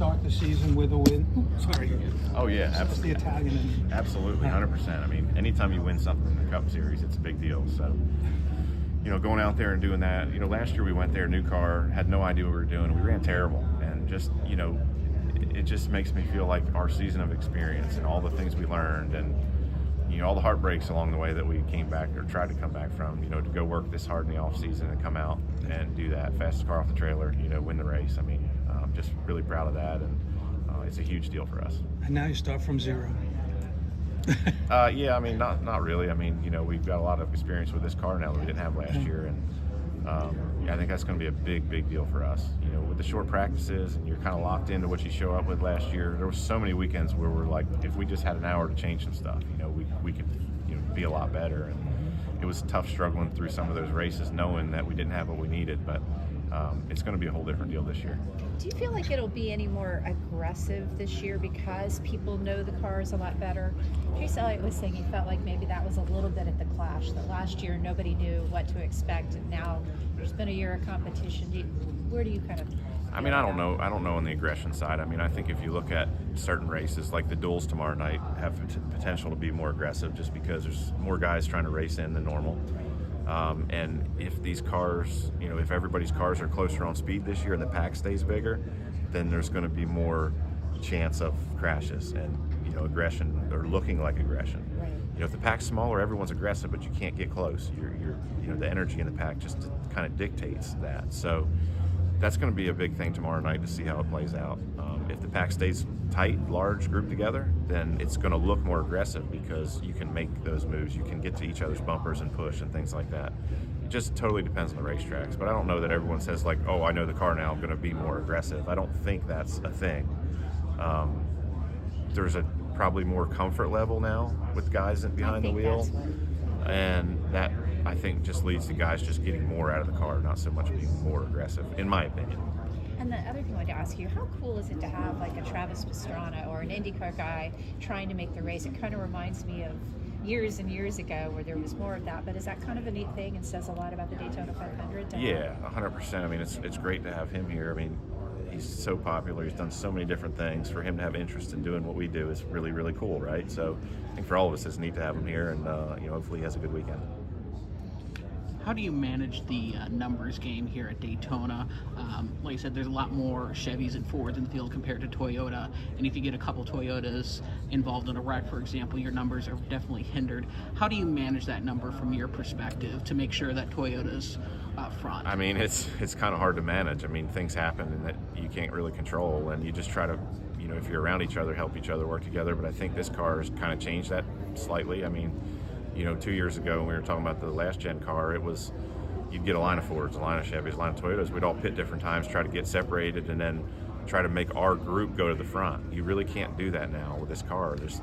start the season with a win? Sorry. Oh yeah, It's the absolutely. Italian in me. Absolutely, 100%. I mean, anytime you win something in the Cup Series, it's a big deal. So, going out there and doing that. Last year we went there, new car, had no idea what we were doing. We ran terrible, and just, it just makes me feel like our season of experience and all the things we learned, and all the heartbreaks along the way that we came back or tried to come back from. To go work this hard in the off season and come out and do that, fastest car off the trailer, win the race. I mean, I'm just really proud of that, and it's a huge deal for us. And now you start from zero. Yeah, I mean, not really. I mean, we've got a lot of experience with this car now that we didn't have last year, and I think that's going to be a big deal for us. With the short practices, and you're kind of locked into what you show up with last year. There were so many weekends where we're like, if we just had an hour to change some stuff, we could be a lot better. And it was tough struggling through some of those races, knowing that we didn't have what we needed. But it's going to be a whole different deal this year. Do you feel like it'll be any more aggressive this year because people know the cars a lot better? Chase Elliott was saying he felt like maybe that was a little bit at the Clash, that last year nobody knew what to expect, and now there's been a year of competition. Where do you kind of... I mean, I don't know on the aggression side. I mean, I think if you look at certain races, like the duels tomorrow night, have potential to be more aggressive just because there's more guys trying to race in than normal. And if these cars, if everybody's cars are closer on speed this year and the pack stays bigger, then there's going to be more chance of crashes and, aggression or looking like aggression. Right. If the pack's smaller, everyone's aggressive, but you can't get close. The energy in the pack just kind of dictates that. So that's going to be a big thing tomorrow night to see how it plays out. If the pack stays tight, large, grouped together, then it's going to look more aggressive because you can make those moves. You can get to each other's bumpers and push and things like that. It just totally depends on the racetracks. But I don't know that everyone says like, oh, I know the car now, I'm going to be more aggressive. I don't think that's a thing. There's a probably more comfort level now with guys behind the wheel. And that, I think, just leads to guys just getting more out of the car, not so much being more aggressive, in my opinion. And the other thing I wanted to ask you, how cool is it to have like a Travis Pastrana or an IndyCar guy trying to make the race? It kind of reminds me of years and years ago where there was more of that, but is that kind of a neat thing and says a lot about the Daytona 500? Yeah, 100%. I mean, it's great to have him here. I mean, he's so popular. He's done so many different things. For him to have interest in doing what we do is really, really cool, right? So I think for all of us, it's neat to have him here, and hopefully he has a good weekend. How do you manage the numbers game here at Daytona? Like I said, there's a lot more Chevys and Fords in the field compared to Toyota, and if you get a couple Toyotas involved in a wreck, for example, your numbers are definitely hindered. How do you manage that number from your perspective to make sure that Toyota's up front? I mean, it's kind of hard to manage. I mean, things happen and that you can't really control, and you just try to, if you're around each other, help each other work together. But I think this car has kind of changed that slightly. I mean, 2 years ago when we were talking about the last gen car, it was you'd get a line of Fords, a line of Chevys, a line of Toyotas. We'd all pit different times, try to get separated, and then try to make our group go to the front. You really can't do that now with this car. There's,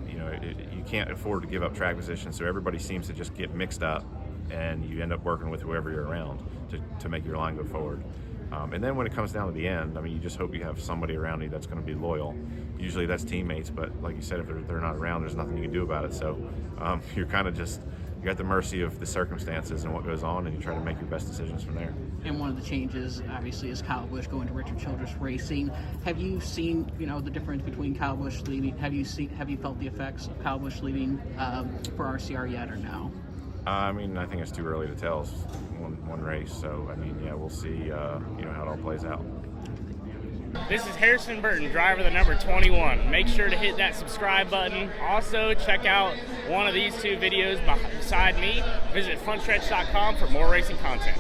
you can't afford to give up track position, so everybody seems to just get mixed up, and you end up working with whoever you're around to make your line go forward. And then when it comes down to the end, I mean, you just hope you have somebody around you that's going to be loyal. Usually that's teammates, but like you said, if they're not around, there's nothing you can do about it. So you're kind of just, you're at the mercy of the circumstances and what goes on, and you try to make your best decisions from there. And one of the changes, obviously, is Kyle Busch going to Richard Childress Racing. Have you seen, the difference between Kyle Busch leaving? Have you felt the effects of Kyle Busch leaving for RCR yet, or no? I mean, I think it's too early to tell. It's one race, so I mean, yeah, we'll see. How it all plays out. This is Harrison Burton, driver the number 21. Make sure to hit that subscribe button. Also, check out one of these two videos beside me. Visit frontstretch.com for more racing content.